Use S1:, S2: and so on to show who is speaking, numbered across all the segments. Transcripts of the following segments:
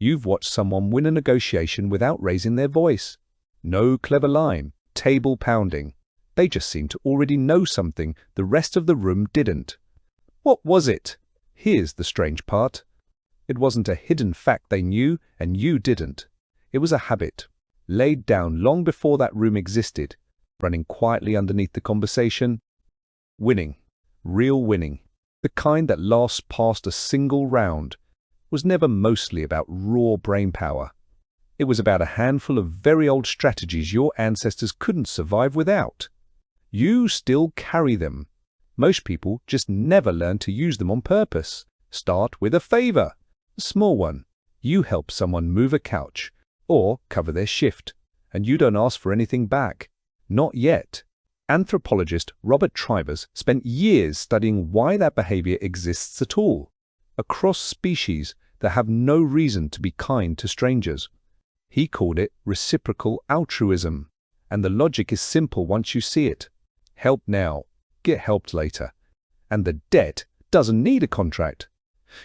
S1: You've watched someone win a negotiation without raising their voice. No clever line, table pounding. They just seemed to already know something the rest of the room didn't. What was it? Here's the strange part. It wasn't a hidden fact they knew and you didn't. It was a habit, laid down long before that room existed, running quietly underneath the conversation. Winning, real winning, the kind that lasts past a single round, was never mostly about raw brainpower. It was about a handful of very old strategies your ancestors couldn't survive without. You still carry them. Most people just never learn to use them on purpose. Start with a favor, a small one. You help someone move a couch or cover their shift, and you don't ask for anything back. Not yet. Anthropologist Robert Trivers spent years studying why that behavior exists at all, across species that have no reason to be kind to strangers. He called it reciprocal altruism, and the logic is simple once you see it. Help now, get helped later. And the debt doesn't need a contract.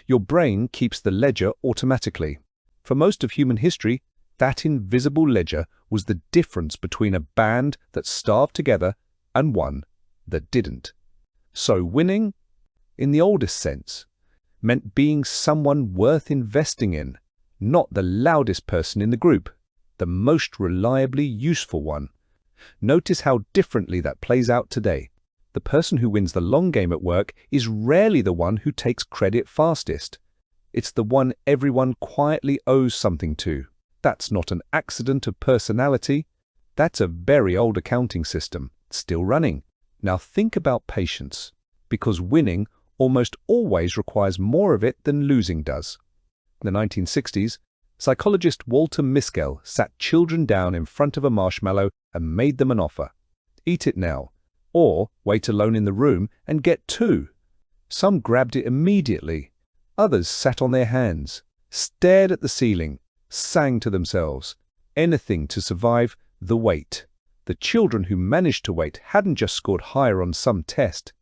S1: Your brain keeps the ledger automatically. For most of human history, that invisible ledger was the difference between a band that starved together and one that didn't. So winning, in the oldest sense, meant being someone worth investing in, not the loudest person in the group, the most reliably useful one. Notice how differently that plays out today. The person who wins the long game at work is rarely the one who takes credit fastest. It's the one everyone quietly owes something to. That's not an accident of personality. That's a very old accounting system, still running. Now think about patience, because winning almost always requires more of it than losing does. In the 1960s, psychologist Walter Mischel sat children down in front of a marshmallow and made them an offer. Eat it now, or wait alone in the room and get two. Some grabbed it immediately. Others sat on their hands, stared at the ceiling, sang to themselves, anything to survive the wait. The children who managed to wait hadn't just scored higher on some test.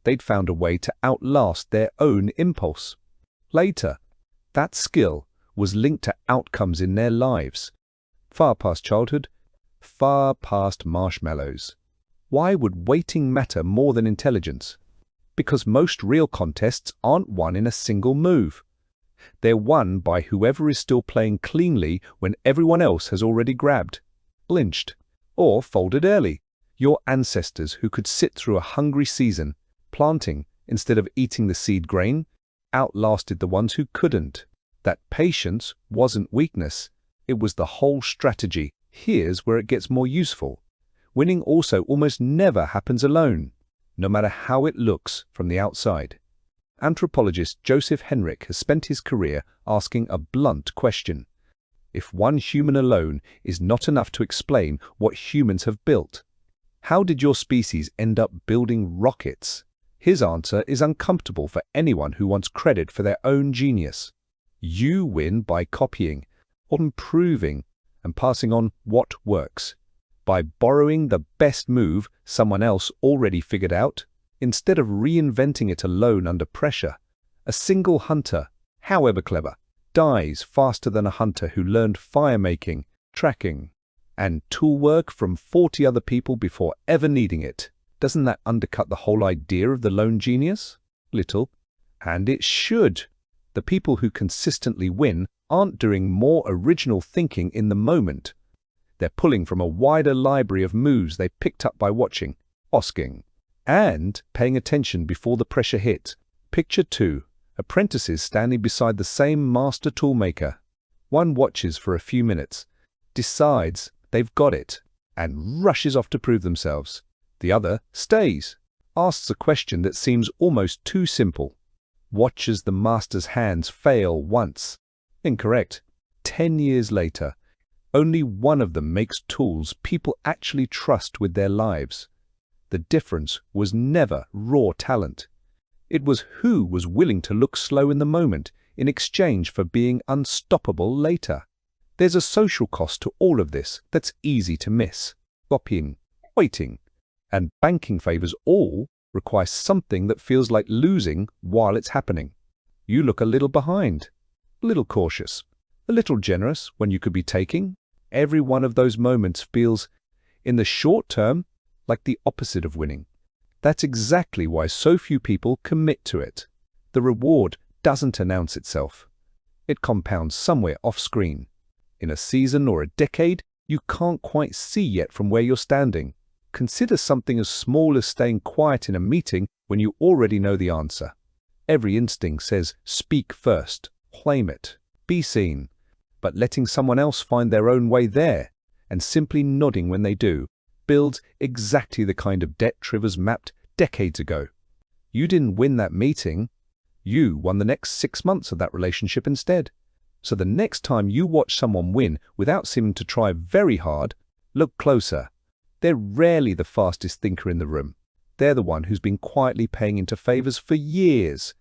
S1: They'd found a way to outlast their own impulse. Later, that skill was linked to outcomes in their lives. Far past childhood, far past marshmallows. Why would waiting matter more than intelligence? Because most real contests aren't won in a single move. They're won by whoever is still playing cleanly when everyone else has already grabbed, blinched, or folded early. Your ancestors who could sit through a hungry season, planting instead of eating the seed grain, outlasted the ones who couldn't. That patience wasn't weakness. It was the whole strategy. Here's where it gets more useful. Winning also almost never happens alone, no matter how it looks from the outside. Anthropologist Joseph Henrich has spent his career asking a blunt question. If one human alone is not enough to explain what humans have built, how did your species end up building rockets? His answer is uncomfortable for anyone who wants credit for their own genius. You win by copying, improving, and passing on what works. By borrowing the best move someone else already figured out, instead of reinventing it alone under pressure. A single hunter, however clever, dies faster than a hunter who learned fire-making, tracking, and tool work from 40 other people before ever needing it. Doesn't that undercut the whole idea of the lone genius? Little. And it should. The people who consistently win aren't doing more original thinking in the moment. They're pulling from a wider library of moves they picked up by watching, asking, and paying attention before the pressure hit. Picture 2. Apprentices standing beside the same master toolmaker. One watches for a few minutes, decides they've got it, and rushes off to prove themselves. The other stays, asks a question that seems almost too simple. Watches the master's hands fail once. Incorrect. 10 years later, only one of them makes tools people actually trust with their lives. The difference was never raw talent. It was who was willing to look slow in the moment in exchange for being unstoppable later. There's a social cost to all of this that's easy to miss. Copying, waiting, and banking favors all require something that feels like losing while it's happening. You look a little behind, a little cautious, A little generous when you could be taking. Every one of those moments feels, in the short term, like the opposite of winning. That's exactly why so few people commit to it. The reward doesn't announce itself. It compounds somewhere off-screen. In a season or a decade, you can't quite see yet from where you're standing. Consider something as small as staying quiet in a meeting when you already know the answer. Every instinct says, speak first, claim it, be seen. But letting someone else find their own way there, and simply nodding when they do, builds exactly the kind of debt Trivers mapped decades ago. You didn't win that meeting. You won the next 6 months of that relationship instead. So the next time you watch someone win without seeming to try very hard, look closer. They're rarely the fastest thinker in the room. They're the one who's been quietly paying into favors for years,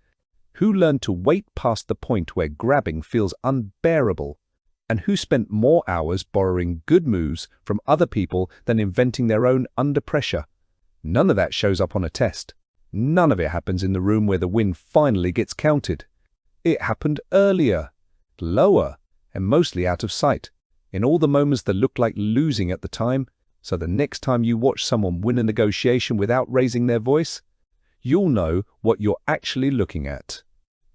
S1: who learned to wait past the point where grabbing feels unbearable, and who spent more hours borrowing good moves from other people than inventing their own under pressure. None of that shows up on a test. None of it happens in the room where the win finally gets counted. It happened earlier, lower, and mostly out of sight, in all the moments that looked like losing at the time. So the next time you watch someone win a negotiation without raising their voice, you'll know what you're actually looking at.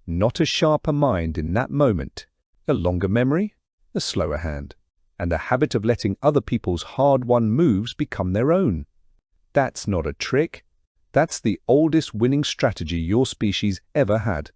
S1: Not a sharper mind in that moment, a longer memory, a slower hand, and a habit of letting other people's hard-won moves become their own. That's not a trick. That's the oldest winning strategy your species ever had.